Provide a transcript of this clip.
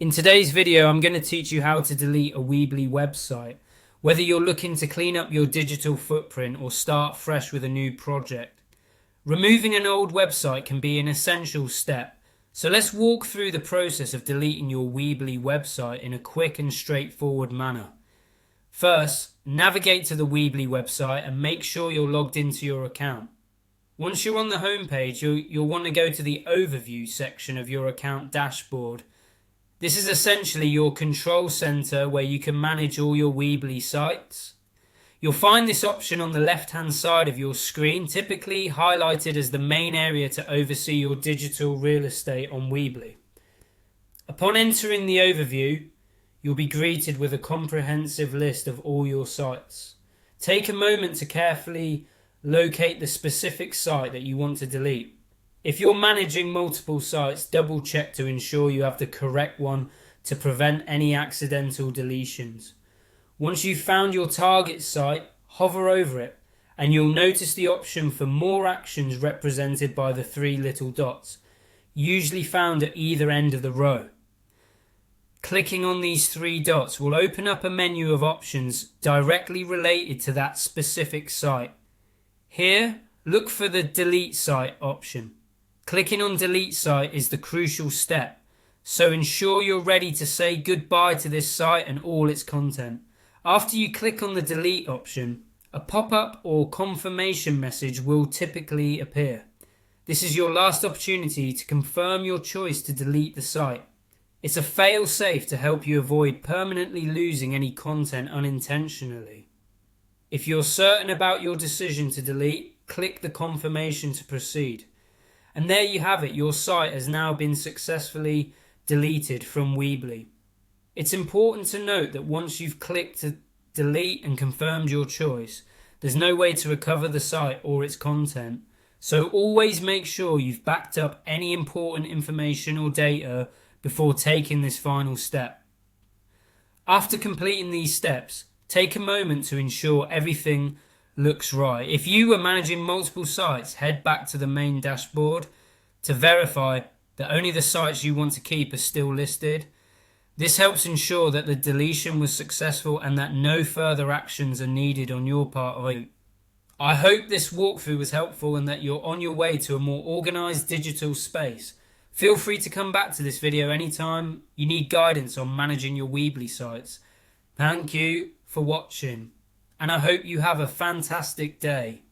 In today's video, I'm going to teach you how to delete a Weebly website. Whether you're looking to clean up your digital footprint or start fresh with a new project. Removing an old website can be an essential step, so let's walk through the process of deleting your Weebly website in a quick and straightforward manner. First, navigate to the Weebly website and make sure you're logged into your account. Once you're on the home page, you'll want to go to the Overview section of your account dashboard. This is essentially your control center where you can manage all your Weebly sites. You'll find this option on the left-hand side of your screen, typically highlighted as the main area to oversee your digital real estate on Weebly. Upon entering the overview, you'll be greeted with a comprehensive list of all your sites. Take a moment to carefully locate the specific site that you want to delete. If you're managing multiple sites, double check to ensure you have the correct one to prevent any accidental deletions. Once you've found your target site, hover over it and you'll notice the option for more actions represented by the three little dots, usually found at either end of the row. Clicking on these three dots will open up a menu of options directly related to that specific site. Here, look for the Delete Site option. Clicking on Delete Site is the crucial step, so ensure you're ready to say goodbye to this site and all its content. After you click on the Delete option, a pop-up or confirmation message will typically appear. This is your last opportunity to confirm your choice to delete the site. It's a fail-safe to help you avoid permanently losing any content unintentionally. If you're certain about your decision to delete, click the confirmation to proceed. And there you have it, your site has now been successfully deleted from Weebly. It's important to note that once you've clicked to delete and confirmed your choice, there's no way to recover the site or its content. So always make sure you've backed up any important information or data before taking this final step. After completing these steps, take a moment to ensure everything looks right. If you were managing multiple sites, head back to the main dashboard to verify that only the sites you want to keep are still listed. This helps ensure that the deletion was successful and that no further actions are needed on your part. I hope this walkthrough was helpful and that you're on your way to a more organized digital space. Feel free to come back to this video anytime you need guidance on managing your Weebly sites. Thank you for watching, and I hope you have a fantastic day.